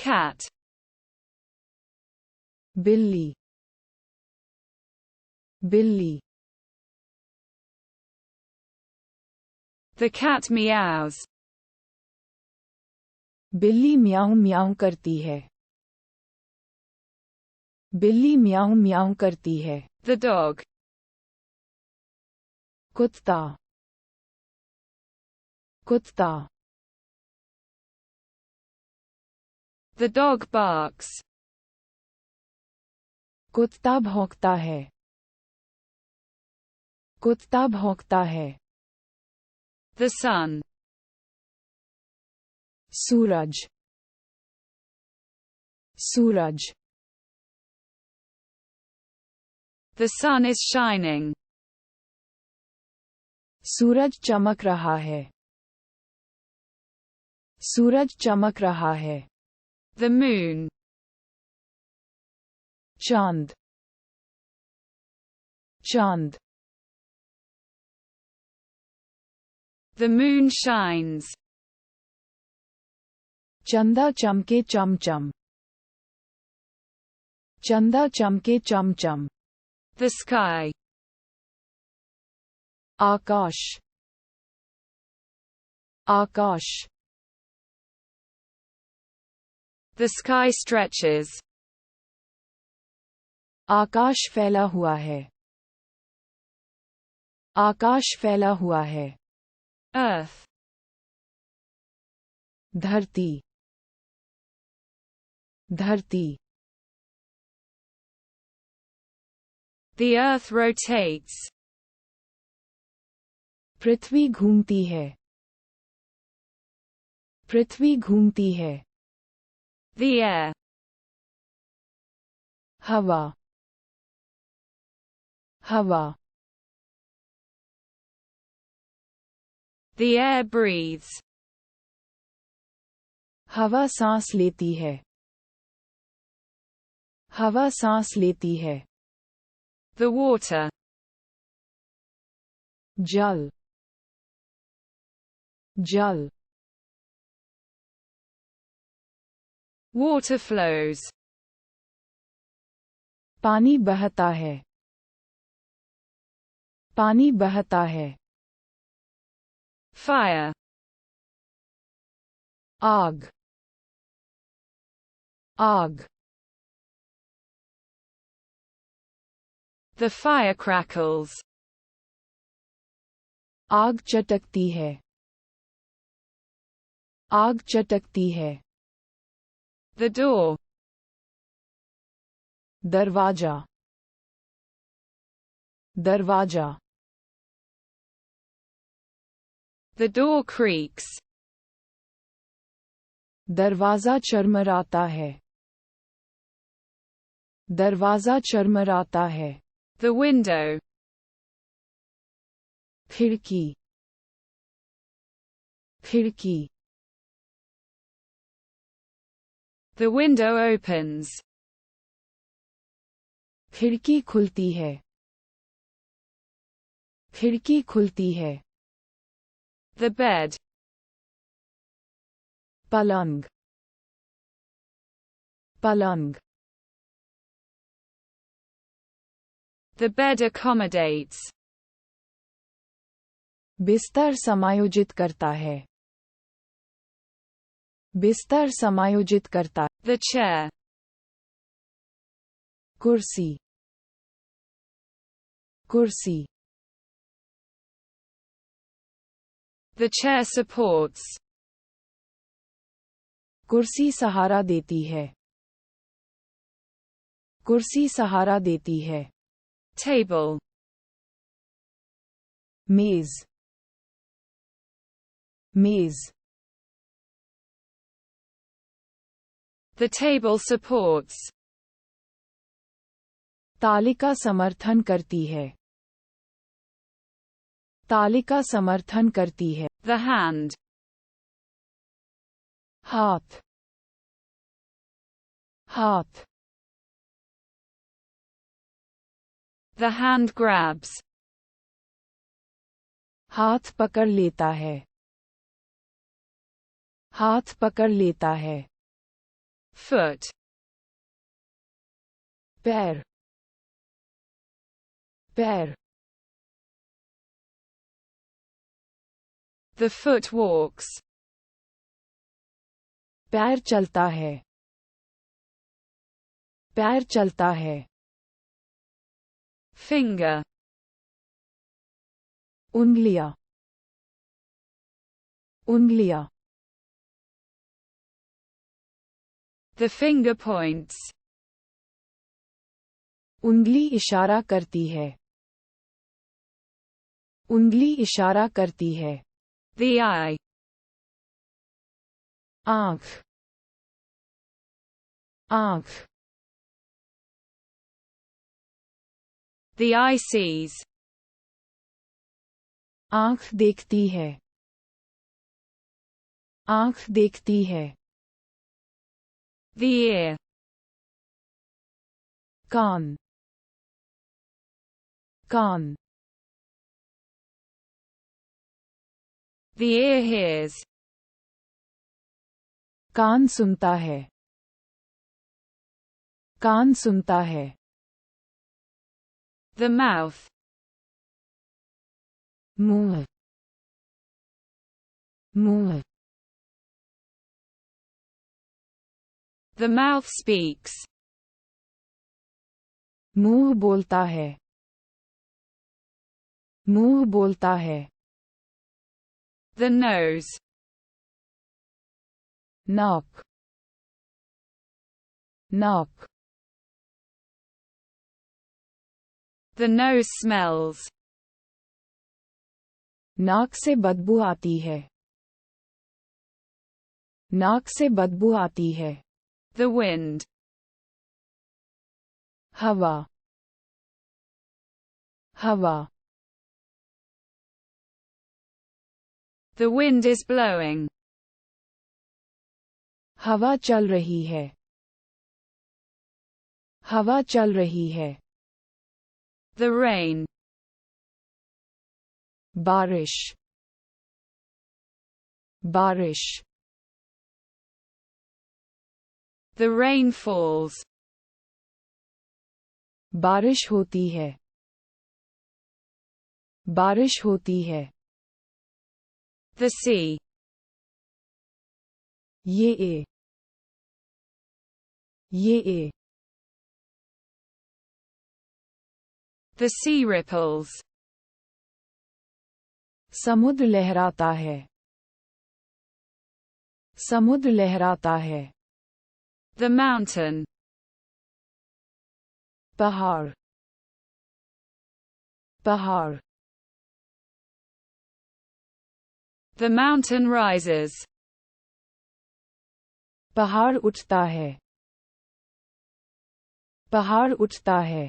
cat. बिल्ली, बिल्ली. The cat meows. बिल्ली म्याऊं म्याऊं करती है. बिल्ली म्याऊं म्याऊं करती है. The dog. कुत्ता, कुत्ता. The dog barks. कुत्ता भौंकता है. कुत्ता भौंकता है. The sun. Suraj, Suraj. The sun is shining. सूरज चमक रहा है. सूरज चमक रहा है. The moon. चांद, चांद. The moon shines. चंदा चमके चमचम. चंदा चमके चमचम. The sky. Akash, Akash. The sky stretches. आकाश फैला हुआ है. आकाश फैला हुआ है. Earth. धरती, धरती. The earth rotates. पृथ्वी घूमती है. पृथ्वी घूमती है. The air. हवा, हवा. The air breathes. हवा सांस लेती है. हवा सांस लेती है. The water. जल, जल. Water flows. पानी बहता है. पानी बहता है. Fire. आग, आग. The fire crackles. आग चटकती है. आग चटकती है. The door. दरवाजा, दरवाजा. The door creaks. दरवाजा चरमराता है. दरवाजा चरमराता है. The window. खिड़की, खिड़की. The window opens. खिड़की खुलती है. खिड़की खुलती है. The bed. पलंग, पलंग. The bed accommodates. बिस्तर समायोजित करता है. बिस्तर समायोजित करता. The chair. कुर्सी, कुर्सी. The chair supports. कुर्सी सहारा देती है. कुर्सी सहारा देती है. Table. मेज, मेज. The table supports. तालिका समर्थन करती है. तालिका समर्थन करती है. The hand. हाथ, हाथ. The hand grabs. हाथ पकड़ लेता है. हाथ पकड़ लेता है. foot, पैर, पैर, the foot walks, पैर चलता है, पैर चलता है, finger, उंगलियां, उंगलियां, the finger points, उंगली इशारा करती है, उंगली इशारा करती है, the eye, आँख, आँख, the eye sees, आँख देखती है, आँख देखती है, the ear, can't, can't, the ear hears, कान सुनता है, कान सुनता है, the mouth, मुंह, मुंह, the mouth speaks, मुंह बोलता है, मुंह बोलता है, the nose, नाक, नाक, the nose smells, नाक से बदबू आती है, नाक से बदबू आती है, the wind, हवा, हवा, the wind is blowing, हवा चल रही है, हवा चल रही है, the rain, बारिश, बारिश, the rain falls, बारिश होती है, बारिश होती है, the sea, ये the sea ripples, समुद्र लहराता है, समुद्र लहराता है, the mountain, पहाड़, पहाड़, the mountain rises, पहाड़ उठता है, पहाड़ उठता है,